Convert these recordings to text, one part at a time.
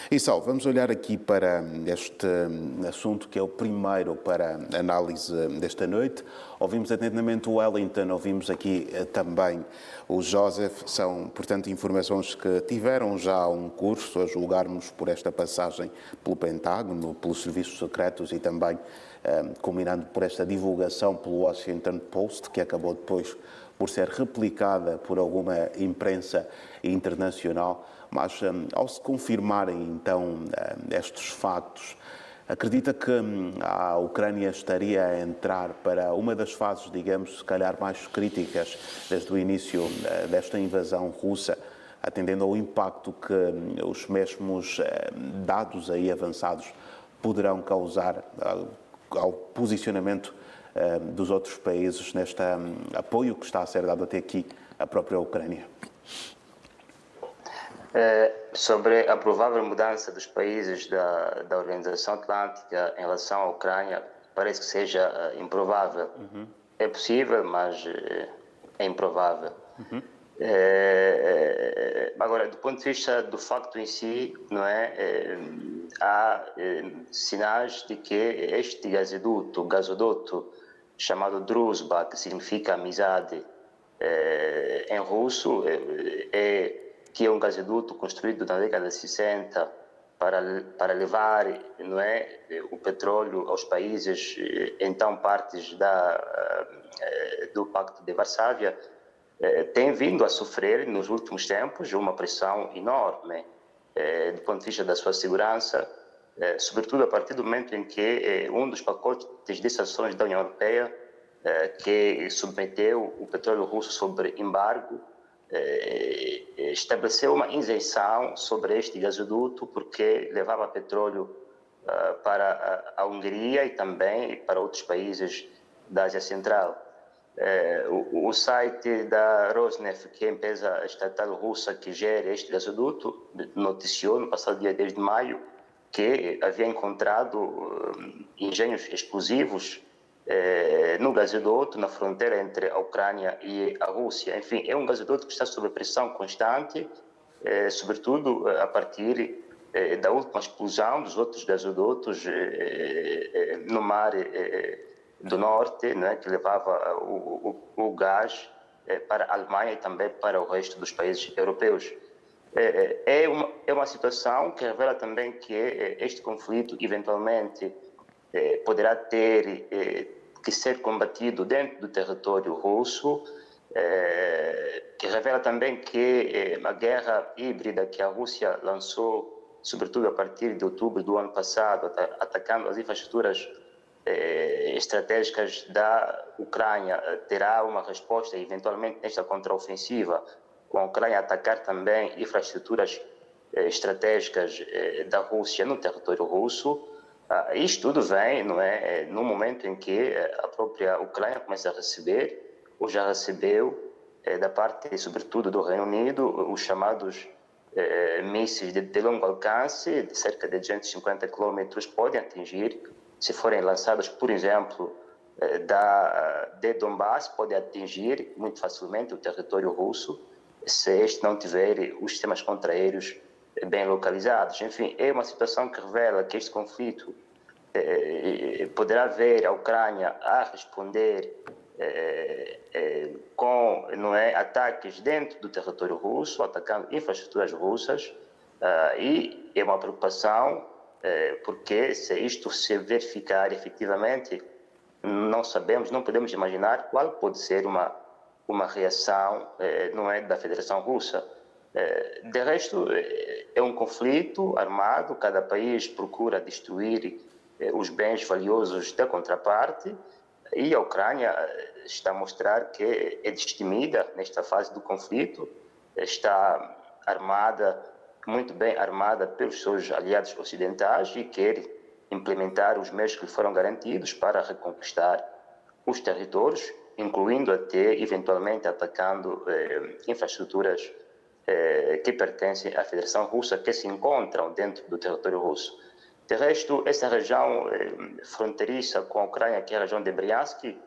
E Sal, vamos olhar aqui para este assunto que é o primeiro para análise desta noite. Ouvimos atentamente o Wellington, ouvimos aqui também o Joseph. São, portanto, informações que tiveram já um curso, a julgarmos por esta passagem pelo Pentágono, pelos serviços secretos e também culminando por esta divulgação pelo Washington Post, que acabou depois por ser replicada por alguma imprensa internacional. Mas, ao se confirmarem, então, estes factos, acredita que a Ucrânia estaria a entrar para uma das fases, digamos, se calhar mais críticas desde o início desta invasão russa, atendendo ao impacto que os mesmos dados aí avançados poderão causar ao posicionamento dos outros países neste apoio que está a ser dado até aqui à própria Ucrânia? Sobre a provável mudança dos países da Organização Atlântica em relação à Ucrânia, parece que seja improvável. É possível, mas é improvável. Agora, do ponto de vista do facto em si, não é? Há sinais de que este gasoduto chamado Druzhba, que significa amizade em russo, que é um gasoduto construído na década de 60 para levar, não é, o petróleo aos países, então partes do Pacto de Varsóvia, tem vindo a sofrer nos últimos tempos uma pressão enorme do ponto de vista da sua segurança, sobretudo a partir do momento em que um dos pacotes de sanções da União Europeia, que submeteu o petróleo russo sobre embargo, estabeleceu uma isenção sobre este gasoduto porque levava petróleo para a Hungria e também para outros países da Ásia Central. O site da Rosneft, que é a empresa estatal russa que gera este gasoduto, noticiou no passado dia 10 de maio que havia encontrado engenhos explosivos no gasoduto, na fronteira entre a Ucrânia e a Rússia. Enfim, é um gasoduto que está sob pressão constante, sobretudo a partir da última explosão dos outros gasodutos no mar do Norte, né, que levava o gás para a Alemanha e também para o resto dos países europeus. É uma situação que revela também que este conflito eventualmente poderá ter que ser combatido dentro do território russo, que revela também que a guerra híbrida que a Rússia lançou, sobretudo a partir de outubro do ano passado, atacando as infraestruturas estratégicas da Ucrânia, terá uma resposta eventualmente nesta contraofensiva, com a Ucrânia atacar também infraestruturas estratégicas da Rússia no território russo. Isto tudo vem, não é, no momento em que a própria Ucrânia começa a receber, ou já recebeu, da parte, sobretudo, do Reino Unido, os chamados mísseis de longo alcance, de cerca de 250 km, podem atingir, se forem lançados, por exemplo, de Donbass, podem atingir muito facilmente o território russo, se este não tiver os sistemas contra-aéreos bem localizados. Enfim, é uma situação que revela que este conflito poderá ver a Ucrânia a responder com, não é, ataques dentro do território russo, atacando infraestruturas russas, e é uma preocupação porque se isto se verificar efetivamente, não sabemos, não podemos imaginar qual pode ser uma reação, não é, da Federação Russa. De resto, é um conflito armado, cada país procura destruir os bens valiosos da contraparte, e a Ucrânia está a mostrar que é destemida nesta fase do conflito, está armada, muito bem armada pelos seus aliados ocidentais e quer implementar os meios que lhe foram garantidos para reconquistar os territórios, incluindo até, eventualmente, atacando infraestruturas que pertencem à Federação Russa, que se encontram dentro do território russo. De resto, essa região fronteiriça com a Ucrânia, que é a região de Bryansk,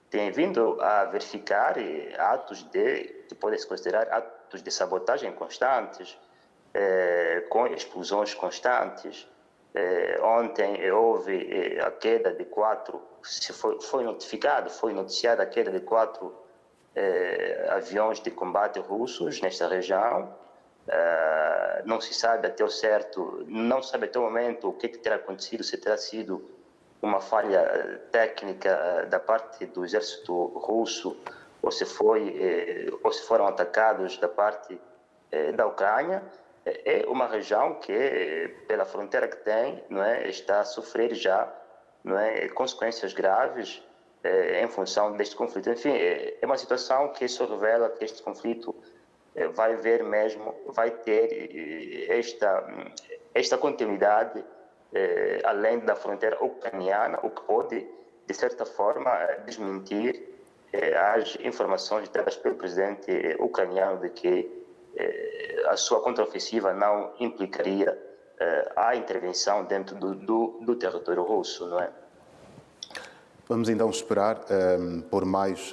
tem vindo a verificar atos que podem se considerar atos de sabotagem constantes, com explosões constantes. Ontem houve a queda de 4, foi noticiada a queda de 4 aviões de combate russos nesta região. Não se sabe até o certo, não se sabe até o momento o que terá acontecido, se terá sido uma falha técnica da parte do exército russo ou se foram atacados da parte da Ucrânia. É uma região que, pela fronteira que tem, não é, está a sofrer já, não é, consequências graves em função deste conflito. Enfim, é uma situação que só revela que este conflito vai ter esta continuidade além da fronteira ucraniana, o que pode, de certa forma, desmentir as informações dadas pelo presidente ucraniano de que a sua contraofensiva não implicaria a intervenção dentro do território russo, não é? Vamos então esperar por mais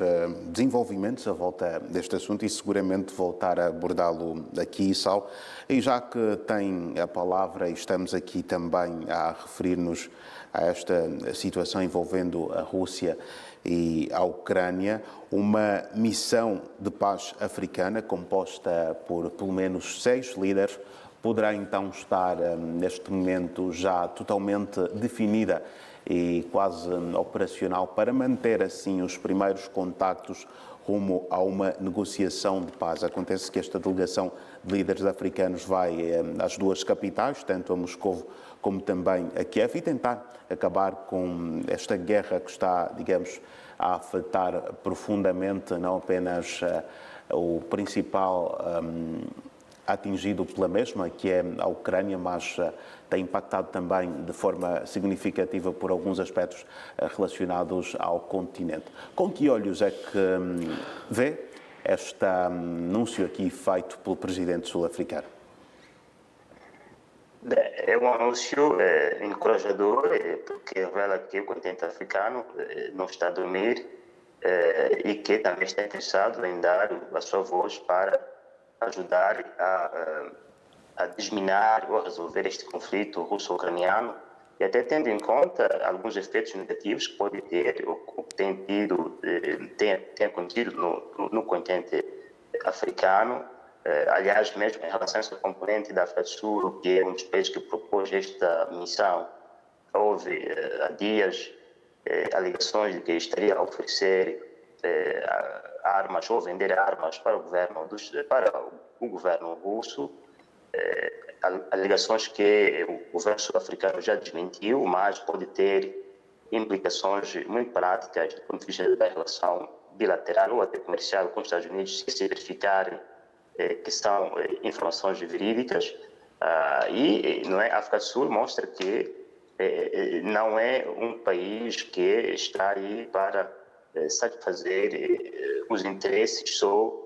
desenvolvimentos à volta deste assunto e seguramente voltar a abordá-lo aqui, Sal. E já que tem a palavra e estamos aqui também a referir-nos a esta situação envolvendo a Rússia e a Ucrânia, uma missão de paz africana composta por pelo menos 6 líderes poderá então estar neste momento já totalmente definida e quase operacional para manter assim os primeiros contactos rumo a uma negociação de paz. Acontece que esta delegação de líderes africanos vai às 2 capitais, tanto a Moscovo como também a Kiev, e tentar acabar com esta guerra que está, digamos, a afetar profundamente não apenas o principal atingido pela mesma, que é a Ucrânia, mas tem impactado também de forma significativa por alguns aspectos relacionados ao continente. Com que olhos é que vê este anúncio aqui feito pelo presidente sul-africano? É um anúncio encorajador, porque revela que o continente africano não está a dormir e que também está interessado em dar a sua voz para ajudar a desminar ou a resolver este conflito russo-ucraniano, e até tendo em conta alguns efeitos negativos que pode ter ou que tem acontecido no continente africano. Aliás, mesmo em relação a essa componente da África do Sul, que é um dos países que propôs esta missão, houve há dias alegações de que estaria a oferecer armas ou vender armas para o governo russo, alegações que o governo sul-africano já desmentiu, mas pode ter implicações muito práticas do ponto de vista da relação bilateral ou até comercial com os Estados Unidos, se verificarem que são informações verídicas. E não é, a África do Sul mostra que não é um país que está aí para satisfazer os interesses só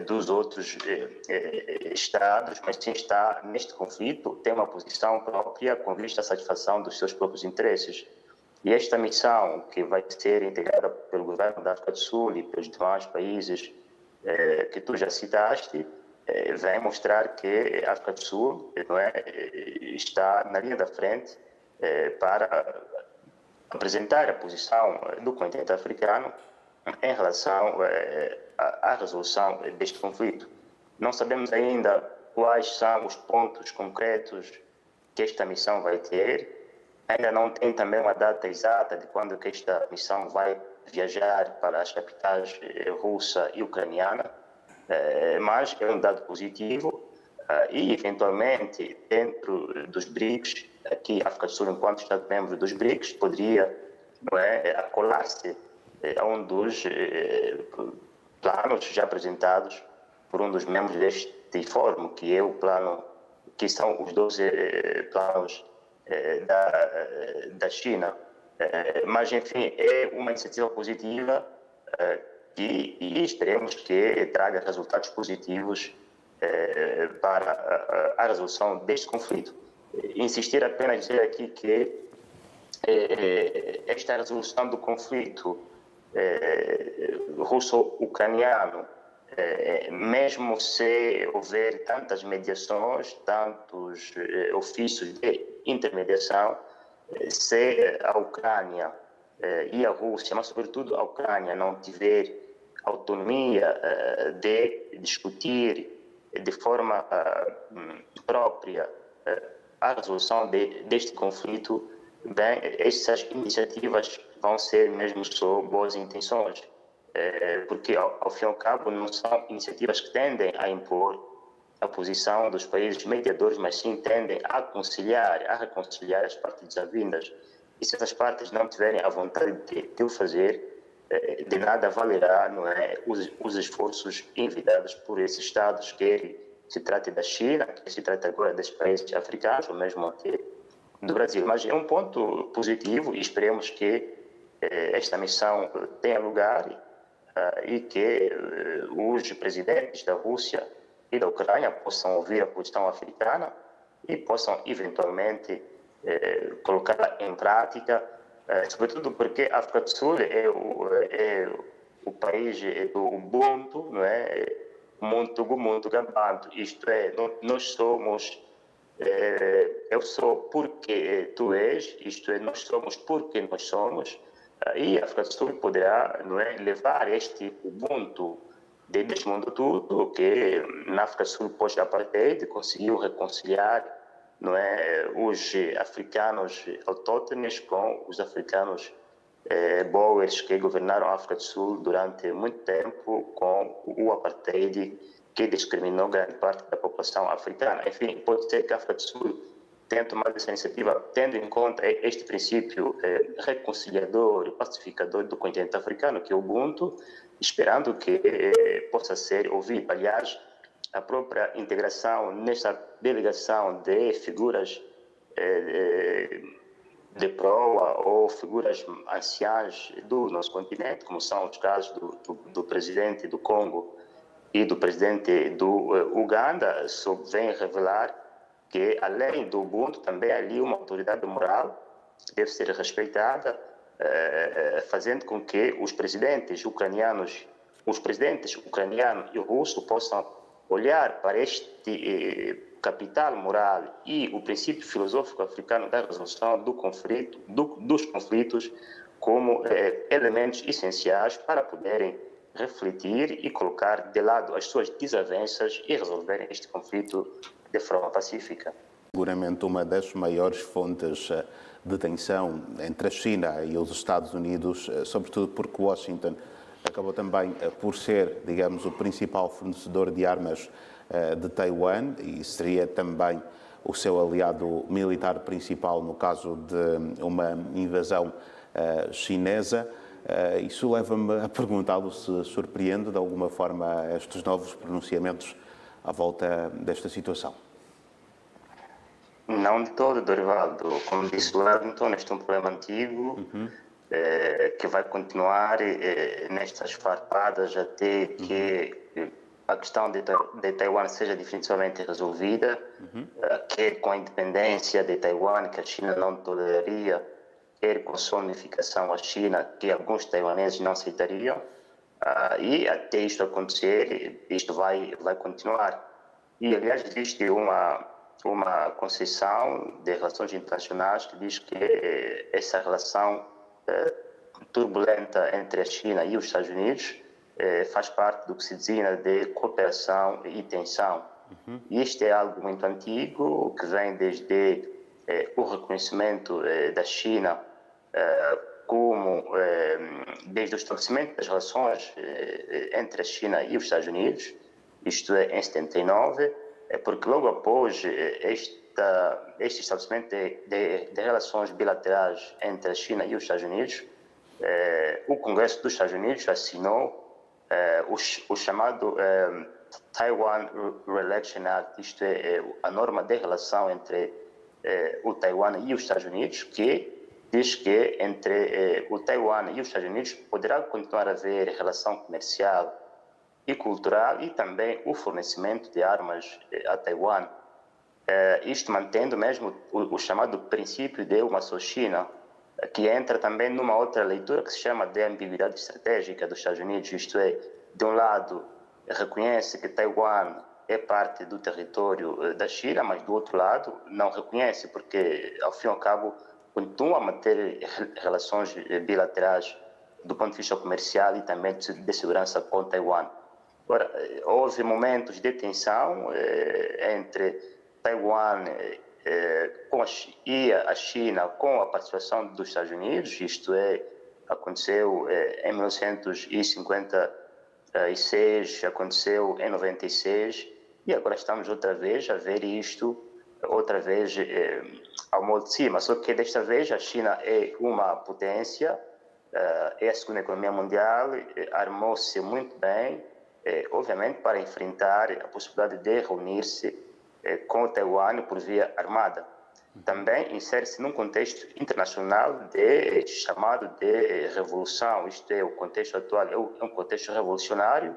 dos outros Estados, mas sim está neste conflito, tem uma posição própria com vista à satisfação dos seus próprios interesses. E esta missão, que vai ser integrada pelo governo da África do Sul e pelos demais países que tu já citaste, vai mostrar que a África do Sul está na linha da frente para apresentar a posição do continente africano em relação à resolução deste conflito. Não sabemos ainda quais são os pontos concretos que esta missão vai ter. Ainda não tem também uma data exata de quando que esta missão vai viajar para as capitais russa e ucraniana, mas é um dado positivo e, eventualmente, dentro dos BRICS, aqui a África do Sul, enquanto Estado-membro dos BRICS, poderia acolar-se a um dos planos já apresentados por um dos membros deste fórum, que é o plano, que são os 12 planos da China. Mas, enfim, é uma iniciativa positiva e esperemos que traga resultados positivos para a resolução deste conflito. Insistir apenas dizer aqui que esta resolução do conflito russo-ucraniano mesmo se houver tantas mediações, tantos ofícios de intermediação, se a Ucrânia e a Rússia, mas sobretudo a Ucrânia, não tiver autonomia de discutir de forma própria a resolução deste conflito, bem, essas iniciativas vão ser mesmo só boas intenções, porque ao fim e ao cabo não são iniciativas que tendem a impor a posição dos países mediadores, mas sim tendem a reconciliar as partes desavindas. E se essas partes não tiverem a vontade de o fazer, de nada valerá, não é, os esforços envidados por esses Estados, quer se trate da China, quer se trate agora dos países africanos, ou mesmo até do Brasil. Mas é um ponto positivo e esperemos que esta missão tenha lugar e que os presidentes da Rússia e da Ucrânia possam ouvir a posição africana e possam eventualmente colocá-la em prática, sobretudo porque a África do Sul é o país do Ubuntu, não é? Muito gabando, isto é, nós somos, eu sou porque tu és, isto é, nós somos porque nós somos, e a África do Sul poderá, não é, levar este Ubuntu deste mundo tudo, que na África do Sul pós-apartheid conseguiu reconciliar, não é, os africanos autóctones com os africanos boers que governaram a África do Sul durante muito tempo, com o apartheid que discriminou grande parte da população africana. Enfim, pode ser que a África do Sul tenha tomado essa iniciativa tendo em conta este princípio reconciliador e pacificador do continente africano, que é o Ubuntu, esperando que possa ser ouvido. Aliás, a própria integração nesta delegação de figuras de proa ou figuras anciãs do nosso continente, como são os casos do presidente do Congo e do presidente do Uganda, só vem revelar que, além do Ubuntu, também há ali uma autoridade moral que deve ser respeitada, fazendo com que os presidentes ucraniano e russo possam olhar para este capital moral e o princípio filosófico africano da resolução dos conflitos como elementos essenciais para poderem refletir e colocar de lado as suas desavenças e resolverem este conflito de forma pacífica. Seguramente uma das maiores fontes de tensão entre a China e os Estados Unidos, sobretudo porque Washington acabou também por ser, digamos, o principal fornecedor de armas de Taiwan e seria também o seu aliado militar principal no caso de uma invasão chinesa. Isso leva-me a perguntá-lo se surpreende de alguma forma estes novos pronunciamentos à volta desta situação. Não de todo, Dorivaldo. Como disse o Wellington, este é um problema antigo que vai continuar nestas farpadas até que a questão de Taiwan seja definitivamente resolvida, quer com a independência de Taiwan, que a China não toleraria, quer com a sua unificação à China, que alguns taiwaneses não aceitariam, e até isto acontecer, isto vai continuar. E, aliás, existe uma concepção de relações internacionais que diz que essa relação turbulenta entre a China e os Estados Unidos faz parte do que se designa de cooperação e tensão. E isto é algo muito antigo, que vem desde o reconhecimento da China como, desde o estabelecimento das relações entre a China e os Estados Unidos, isto é, em 79, porque logo após este estabelecimento de relações bilaterais entre a China e os Estados Unidos, o Congresso dos Estados Unidos assinou o chamado Taiwan Relation Act, isto é, a norma de relação entre o Taiwan e os Estados Unidos, que diz que entre o Taiwan e os Estados Unidos poderá continuar a haver relação comercial e cultural e também o fornecimento de armas a Taiwan. Isto mantendo mesmo o chamado princípio de uma só China, que entra também numa outra leitura que se chama de ambiguidade estratégica dos Estados Unidos, isto é, de um lado, reconhece que Taiwan é parte do território da China, mas do outro lado não reconhece, porque ao fim e ao cabo continua a manter relações bilaterais do ponto de vista comercial e também de segurança com Taiwan. Ora, houve momentos de tensão entre Taiwan e a China com a participação dos Estados Unidos, isto é, aconteceu em 1956, aconteceu em 96 e agora estamos outra vez a ver isto outra vez ao modo de cima, só que desta vez a China é uma potência, é a segunda economia mundial, armou-se muito bem, obviamente para enfrentar a possibilidade de reunir-se com Taiwan por via armada. Também insere-se num contexto internacional chamado de revolução, isto é, o contexto atual é um contexto revolucionário,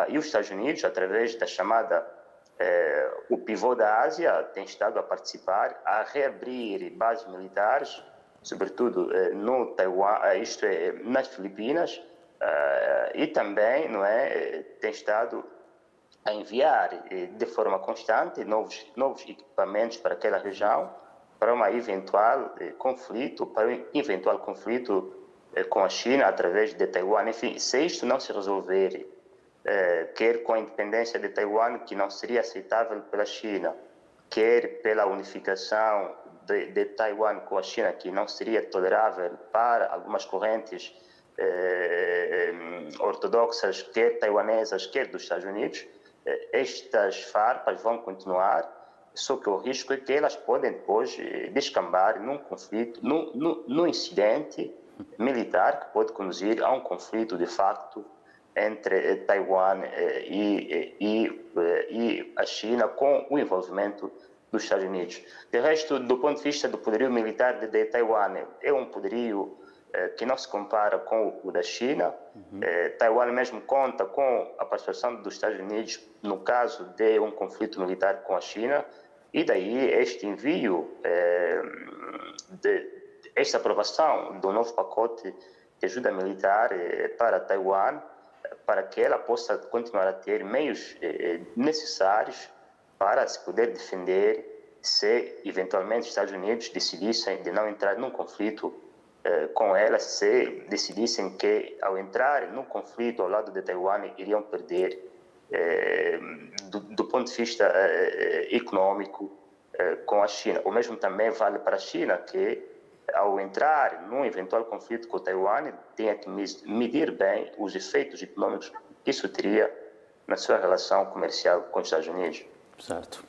e os Estados Unidos, através da chamada o pivô da Ásia, tem estado a participar, a reabrir bases militares, sobretudo no Taiwan, isto é, nas Filipinas, e também tem estado a enviar de forma constante novos equipamentos para aquela região, para um eventual conflito com a China através de Taiwan. Enfim, se isto não se resolver, quer com a independência de Taiwan, que não seria aceitável pela China, quer pela unificação de Taiwan com a China, que não seria tolerável para algumas correntes ortodoxas, quer taiwanesas, quer dos Estados Unidos, estas farpas vão continuar, só que o risco é que elas podem depois descambar num conflito, num incidente militar que pode conduzir a um conflito de facto entre Taiwan e a China, com o envolvimento dos Estados Unidos. De resto, do ponto de vista do poderio militar de Taiwan, é um poderio que não se compara com o da China. Taiwan mesmo conta com a participação dos Estados Unidos no caso de um conflito militar com a China, e daí este envio, esta aprovação do novo pacote de ajuda militar para Taiwan, para que ela possa continuar a ter meios necessários para se poder defender se eventualmente os Estados Unidos decidissem de não entrar num conflito com ela, se decidissem que ao entrar num conflito ao lado de Taiwan iriam perder do ponto de vista econômico com a China. O mesmo também vale para a China, que ao entrar num eventual conflito com Taiwan, tem que medir bem os efeitos econômicos que isso teria na sua relação comercial com os Estados Unidos. Certo.